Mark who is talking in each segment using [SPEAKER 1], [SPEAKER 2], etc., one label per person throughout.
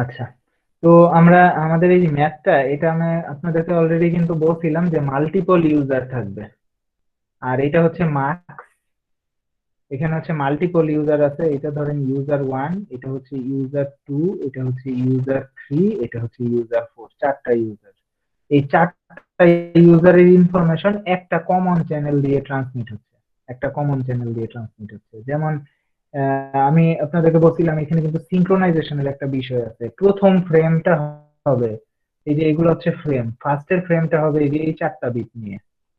[SPEAKER 1] আচ্ছা, তো আমরা আমাদের এই ম্যাথটা এটা আমি আপনাদেরকে অলরেডি কিন্তু বলছিলাম যে মাল্টিপল ইউজার থাকবে। আর এটা হচ্ছে মার্কস, এখানে হচ্ছে মাল্টিপল ইউজার আছে। এটা ধরেন ইউজার ওয়ান, এটা হচ্ছে ইউজার টু, এটা হচ্ছে ইউজার থ্রি, এটা হচ্ছে ইউজার ফোর, চারটা ইউজার। এই চারটা ইউজারের ইনফরমেশন একটা কমন চ্যানেল দিয়ে ট্রান্সমিট হচ্ছে, একটা কমন চ্যানেল দিয়ে ট্রান্সমিট হচ্ছে। যেমন আমি আপনাদেরকে বলছিলাম এখানে কিন্তু সিঙ্ক্রোনাইজেশনের একটা বিষয় আছে। প্রথম ফ্রেমটা হবে, এই যে এগুলো হচ্ছে ফ্রেম, ফার্স্টের ফ্রেমটা হবে এই যে এই চারটা বিট নিয়ে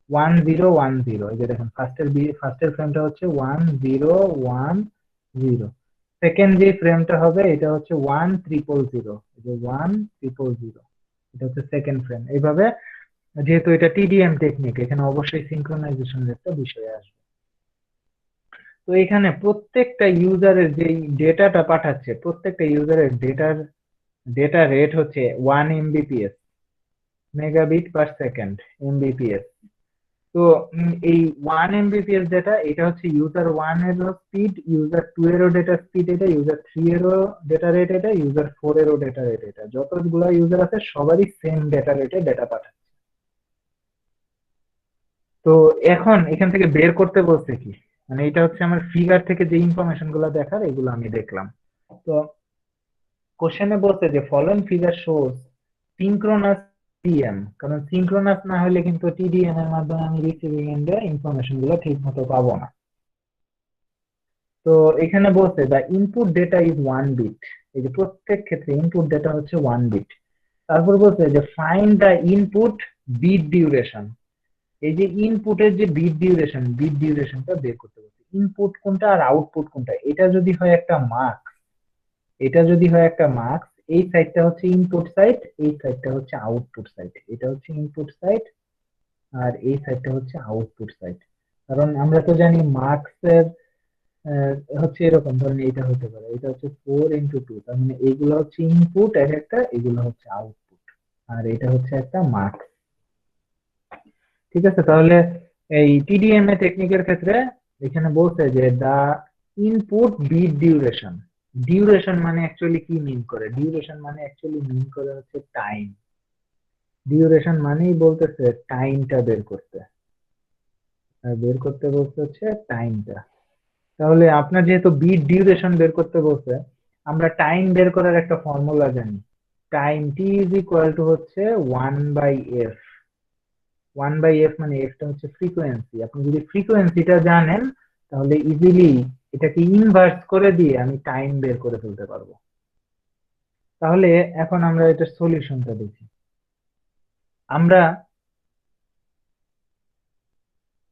[SPEAKER 1] 1010। এই যে দেখেন ফার্স্টের ফ্রেমটা হচ্ছে 1010। সেকেন্ড যে ফ্রেমটা হবে এটা হচ্ছে 1000, এই যে 1000, এটা হচ্ছে সেকেন্ড ফ্রেম। এইভাবে, যেহেতু এটা টিডিএম টেকনিক, এখানে অবশ্যই সিঙ্ক্রোনাইজেশনের একটা বিষয় আসবে। তো এখানে প্রত্যেকটা ইউজারের যে ডেটাটা পাঠাচ্ছে, প্রত্যেকটা ইউজারের ডেটা রেট হচ্ছে 1 Mbps, megabit per second, Mbps. তো এই 1 Mbps ডেটা, এটা হচ্ছে ইউজার ওয়ান এরও স্পিড, ইউজার টু এরও ডেটা স্পিড এটা, ইউজার থ্রি এরও ডেটা রেট এটা, ইউজার ফোর এরও ডেটা রেট এটা। যতগুলো ইউজার আছে সবারই সেম ডেটা রেটে ডেটা পাঠাচ্ছে। তো এখন এখান থেকে বের করতে বলছে কি, মানে এটা হচ্ছে আমার ফিগার থেকে যে ইনফরমেশন গুলো দেখার, এগুলো আমি দেখলাম। তো কোশ্চেনে বলছে যে following figure shows synchronous TM, কারণ সিনক্রোনাস না হলে কিন্তু টিডিএম এর মাধ্যমে আমি রিসিভিং এন্ডে ইনফরমেশন গুলো ঠিক মতো পাবো না। তো এখানে বলছে দা ইনপুট ডেটা ইজ 1 বিট, এই যে প্রত্যেক ক্ষেত্রে ইনপুট ডেটা হচ্ছে 1 বিট। তারপর বলছে যে find the input bit duration, এই যে ইনপুটের যে বিট ডিউরেশনটা বের করতে বলছে। ইনপুট কোনটা আর আউটপুট কোনটা, এটা যদি হয় একটা মার্ক, এটা যদি হয় একটা মার্কস, এই সাইডটা হচ্ছে ইনপুট সাইড, এই সাইডটা হচ্ছে আউটপুট সাইড। এটা হচ্ছে ইনপুট সাইড আর এই সাইডটা হচ্ছে আউটপুট সাইড। কারণ আমরা তো জানি মার্কস এর হচ্ছে এরকম, ধরেন এটা হতে পারে, এটা হচ্ছে 4 into 2, তার মানে এইগুলো হচ্ছে ইনপুট এক একটা, এগুলো হচ্ছে আউটপুট, আর এটা হচ্ছে একটা মার্কস। ঠিক আছে, তাহলে এই টিডিএমএ টেকনিকের ক্ষেত্রে এখানে বলছে যে দা ইনপুট বিট ডিউরেশন, ডিউরেশন মানে অ্যাকচুয়ালি কি মিন করে, ডিউরেশন মানে অ্যাকচুয়ালি মিন করে হচ্ছে টাইম। ডিউরেশন মানেই বলতেছে টাইমটা বের করতে, আর বের করতে বলতে হচ্ছে টাইমটা। তাহলে আপনার যেহেতু বিট ডিউরেশন বের করতে বলছে, আমরা টাইম বের করার একটা ফর্মুলা জানি। Time T is equal to হচ্ছে 1/f। 1/f মানে এফটা হচ্ছে ফ্রিকোয়েন্সি। আপনি যদি ফ্রিকোয়েন্সিটা জানেন, তাহলে ইজিলি এটাকে ইনভার্স করে দিয়ে আমি টাইম বের করে ফেলতে পারবো। তাহলে এখন আমরা এটার সলিউশনটা দেখি। আমরা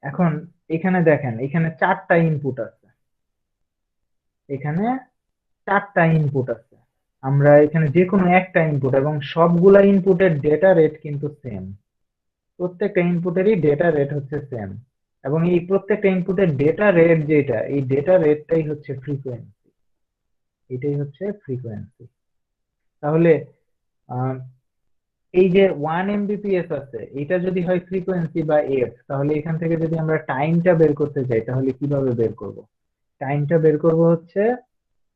[SPEAKER 1] এখন এখানে দেখেন, এখানে চারটা ইনপুট আছে, এখানে চারটা ইনপুট আছে। আমরা এখানে যে কোনো একটা ইনপুট, এবং সবগুলা ইনপুটের ডেটা রেট কিন্তু সেম, প্রত্যেকটা ইনপুটেরই ডেটা রেট হচ্ছে সেম। এবং এই প্রত্যেকটা ইনপুটের ডেটা রেট যেটা, এই ডেটা রেটটাই হচ্ছে ফ্রিকোয়েন্সি, এটাই হচ্ছে ফ্রিকোয়েন্সি। তাহলে আহ, এই যে 1 Mbps আছে, এটা যদি হয় ফ্রিকোয়েন্সি বা এফ, তাহলে এখান থেকে যদি আমরা টাইমটা বের করতে চাই, তাহলে কিভাবে বের করব? টাইমটা বের করব হচ্ছে,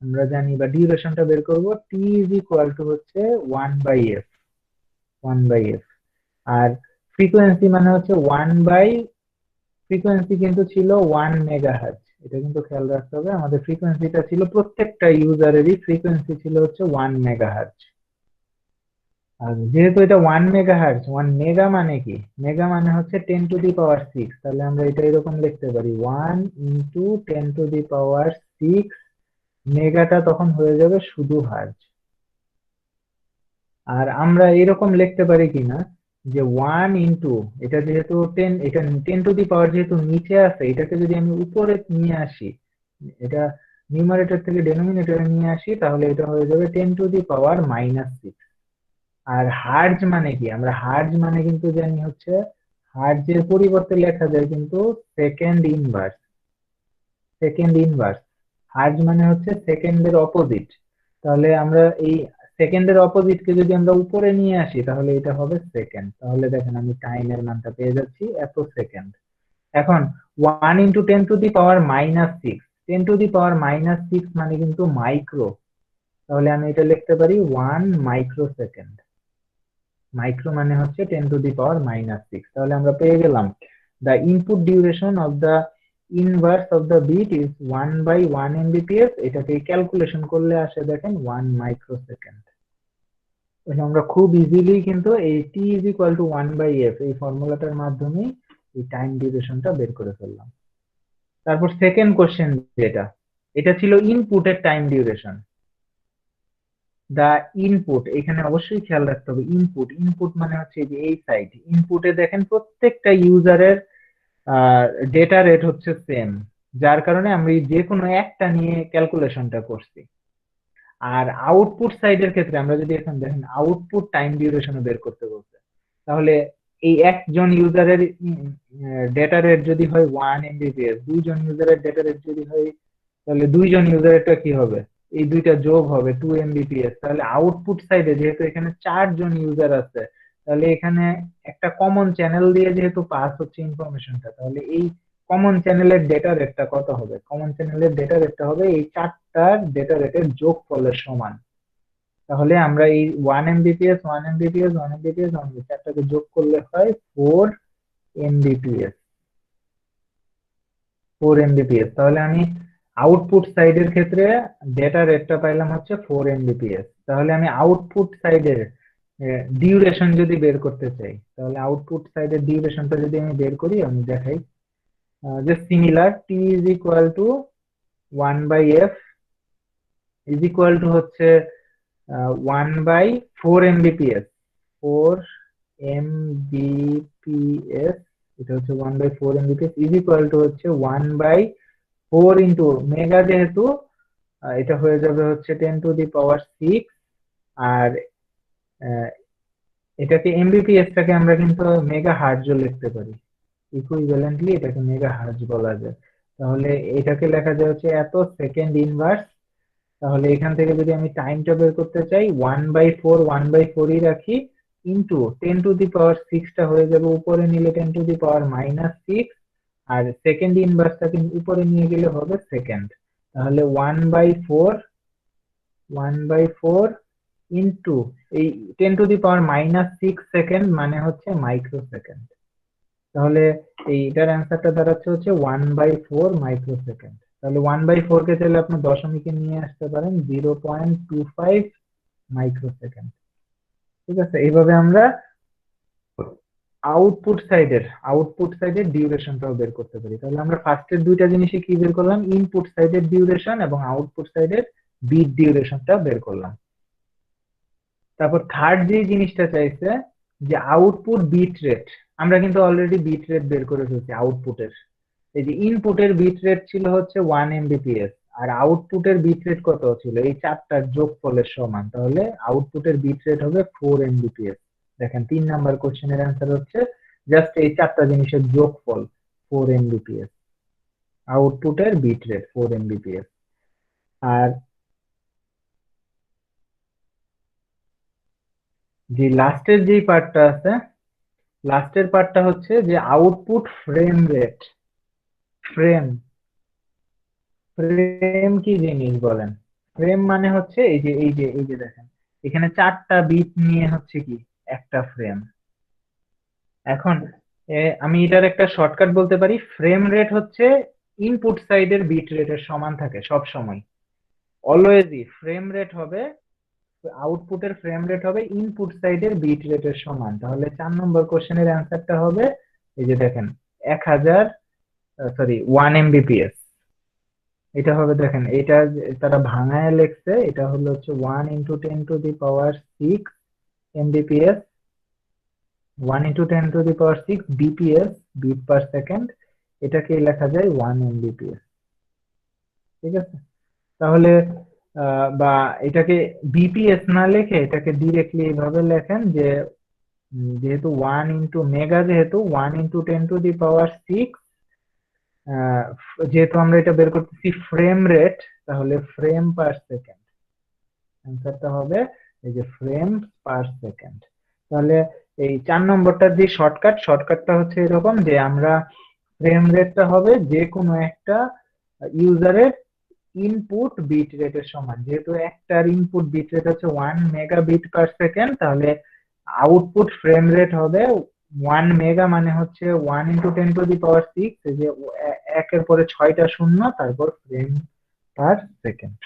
[SPEAKER 1] আমরা জানি বা ডিউরেশনটা বের করব, টি ইজ ইকুয়াল টু হচ্ছে 1/f, 1/f। আর ফ্রিকোয়েন্সি মানে হচ্ছে ফ্রিকোয়েন্সি কিন্তু ছিল 1 মেগাহার্জ। এটা কিন্তু খেয়াল রাখতে হবে, আমাদের ফ্রিকোয়েন্সিটা ছিল, প্রত্যেকটা ইউজারেরই ফ্রিকোয়েন্সি ছিল হচ্ছে 1 মেগাহার্জ। আর যেহেতু এটা 1 মেগাহার্জ, 1 মেগা মানে কি, মেগা মানে হচ্ছে 10⁶, তাহলে আমরা এটা এরকম লিখতে পারি 1 × 10⁶। মেগাটা তখন হয়ে যাবে শুধু হার্জ। আর আমরা এরকম লিখতে পারি কিনা, যে 1 এটা যেহেতু 10, এটা 10⁻, যেহেতু নিচে আছে, এটাকে যদি আমি উপরে নিয়ে আসি, এটা নিউমারেটর থেকে ডেনোমিনেটরে নিয়ে আসি, তাহলে এটা হয়ে যাবে 10⁻⁻6। আর হার্জ মানে কি, আমরা হার্জ মানে কিন্তু জানি হচ্ছে, হার্জের পরিবর্তে লেখা যায় কিন্তু second inverse, second inverse. Hertz মানে হচ্ছে সেকেন্ডের অপোজিট। তাহলে আমরা এই সেকেন্ডের অপোজিট কে যদি আমরা উপরে নিয়ে আসি, তাহলে এটা হবে সেকেন্ড। তাহলে দেখেন আমি টাইমের মানটা পেয়ে যাচ্ছি এত সেকেন্ড। এখন 1 × 10⁻⁻6, 10⁻⁻6 মানে কিন্তু মাইক্রো। তাহলে আমি এটা লিখতে পারি 1 মাইক্রোসেকেন্ড। মাইক্রো মানে হচ্ছে 10⁻⁻⁶। তাহলে আমরা পেয়ে গেলাম the input duration of the inverse of the bit is 1/1 mbps। এটাকে ক্যালকুলেশন করলে আসে দেখেন 1 মাইক্রোসেকেন্ড। আমরা খুব ইজিলি কিন্তু এই t is equal to 1/f এই ফর্মুলাটার মাধ্যমে এই টাইম ডিউরেশনটা বের করে ফেললাম। তারপর সেকেন্ড কোশ্চেন যেটা, এটা ছিল ইনপুটের টাইম ডিউরেশন। দা ইনপুট, এখানে অবশ্যই খেয়াল রাখতে হবে ইনপুট। ইনপুট মানে হচ্ছে যে এই সাইড ইনপুটে দেখেন প্রত্যেকটা ইউজারের ডেটা রেট হচ্ছে সেম, যার কারণে আমরা যে কোনো একটা নিয়ে ক্যালকুলেশনটা করছি। আর আউটপুট সাইডের ক্ষেত্রে আমরা যদি এখন দেখেন আউটপুট টাইম ডিউরেশন বের করতে বলছে, তাহলে এই একজন ইউজারের ডেটা রেট যদি হয় 1 mbps, দুইজন ইউজারের ডেটা রেট যদি হয়, তাহলে দুইজন ইউজারেরটা কি হবে, এই দুইটা যোগ হবে 2 mbps। তাহলে আউটপুট সাইডে যেহেতু এখানে 4জন ইউজার আছে, তাহলে এখানে একটা কমন চ্যানেল দিয়ে যেহেতু পাস হচ্ছে ইনফরমেশনটা, তাহলে এই কমন চ্যানেলের ডেটা রেটটা কত হবে? কমন চ্যানেলের ডেটা রেটটা হবে এই চারটার ডেটা রেটের যোগফলের সমান। তাহলে আমরা এই 1 mbps 1 mbps 1 mbps চারটাকে যোগ করলে হয় 4 mbps। 4 mbps, তাহলে আমি আউটপুট সাইডের ক্ষেত্রে ডেটা রেটটা পাইলাম হচ্ছে 4 mbps। তাহলে আমি আউটপুট সাইডের ডিউরেশন যদি বের করতে চাই, তাহলে আউটপুট সাইডের ডিউরেশনটা যদি আমি বের করি, আমি দেখাই যে similar t is equal to 1/f is equal to হচ্ছে 1/4 mbps। 4 mbps, এটা হচ্ছে 1/4 mbps is equal to হচ্ছে 1/4 ইন্টু মেগা, যেহেতু এটা হয়ে যাবে হচ্ছে 10⁶। আর আহ, এটাকে এমবিপিএস টাকে আমরা কিন্তু মেগা হার্টজও লিখতে পারি, ইকুইভ্যালেন্টলি এটাকে মেগা হার্টজ বলা যায়। তাহলে এটাকে লেখা যায় হচ্ছে এত সেকেন্ড ইনভার্স। তাহলে এখান থেকে যদি আমি টাইমটা বের করতে চাই, 1/4ই রাখি, ইন্টু 10⁶ টা হয়ে যাবে উপরে নিলে 10⁻⁻⁶, আর সেকেন্ড ইনভার্সটাকে উপরে নিয়ে গেলে হবে সেকেন্ড। তাহলে 1/4 ইন্টু এই 10⁻⁻⁶ সেকেন্ড মানে হচ্ছে মাইক্রোসেকেন্ড। তাহলে এইটার অ্যান্সারটা দাঁড়াচ্ছে হচ্ছে 1/4 মাইক্রোসেকেন্ড। তাহলে 1/4 কে চাইলে আপনি দশমিকে নিয়ে আসতে পারেন 0.25 মাইক্রোসেকেন্ড। ঠিক আছে, এইভাবে আমরা আউটপুট সাইডের ডিউরেশনটাও বের করতে পারি। তাহলে আমরা ফার্স্টের দুইটা জিনিসই কি বের করলাম, ইনপুট সাইডের ডিউরেশন এবং আউটপুট সাইডের বিট ডিউরেশনটা বের করলাম। তারপর থার্ড যে জিনিসটা চাইছে যে আউটপুট বিট রেট, আমরা কিন্তু অলরেডি বিট রেট বের করে ফেলছি আউটপুটের। এই যে ইনপুটের বিট রেট ছিল হচ্ছে 1 mbps, আর আউটপুটের বিট রেট কত ছিল, এই চারটার যোগফলের সমান। তাহলে আউটপুটের বিট রেট হবে 4 mbps। দেখেন 3 নাম্বার কোশ্চেনের অ্যান্সার হচ্ছে জাস্ট এই চারটা জিনিসের যোগফল 4 mbps, আউটপুটের বিট রেট 4 mbps। আর যে লাস্টের যেই পার্টটা আছে, লাস্টের পার্টটা হচ্ছে যে output frame rate. Frame frame কি জিনিস বলেন? ফ্রেম মানে হচ্ছে এই যে দেখেন এখানে চারটা বিট নিয়ে হচ্ছে কি একটা ফ্রেম। এখন আমি এটার একটা শর্টকাট বলতে পারি, ফ্রেম রেট হচ্ছে ইনপুট সাইডের বিট রেটের সমান থাকে সব সময়। অলওয়েজই ফ্রেম রেট হবে, আউটপুটের ফ্রেম রেট হবে ইনপুট সাইডের বিট রেটের সমান। তাহলে 4 নম্বর কোশ্চেনের অ্যান্সারটা হবে এই যে দেখেন 1 mbps। এটা হবে দেখেন, এটা তারা ভাঙায় লেখছে, এটা হলো হচ্ছে 1 × 10⁶ mbps, 1 × 10⁶ bps, bit per second. এটাকে লেখা যায় 1 mbps। ঠিক আছে, তাহলে বা এটাকে বিপিএস না লিখে এটাকে ডিরেক্টলি এইভাবে লেখেন যে যেহেতু 1 × যেহেতু 1 × 10⁶, যেহেতু আমরা এটা বের করতেছি ফ্রেম রেট, তাহলে ফ্রেম পার সেকেন্ড অ্যান্সারটা হবে এই যে ফ্রেম পার সেকেন্ড। তাহলে এই 4 নম্বরটার যে শর্টকাটটা হচ্ছে এরকম যে আমরা ফ্রেম রেটটা হবে যে কোনো একটা ইউজারের ইনপুট বিট রেটের সমান। যেহেতু একটার ইনপুট বিট রেট হচ্ছে 1 মেগাবিট পার সেকেন্ড, তাহলে আউটপুট ফ্রেম রেট হবে 1 মেগা, মানে হচ্ছে 1 × 10⁶, এই যে একের পরে 6টা শূন্য, তারপর ফ্রেম পার সেকেন্ড।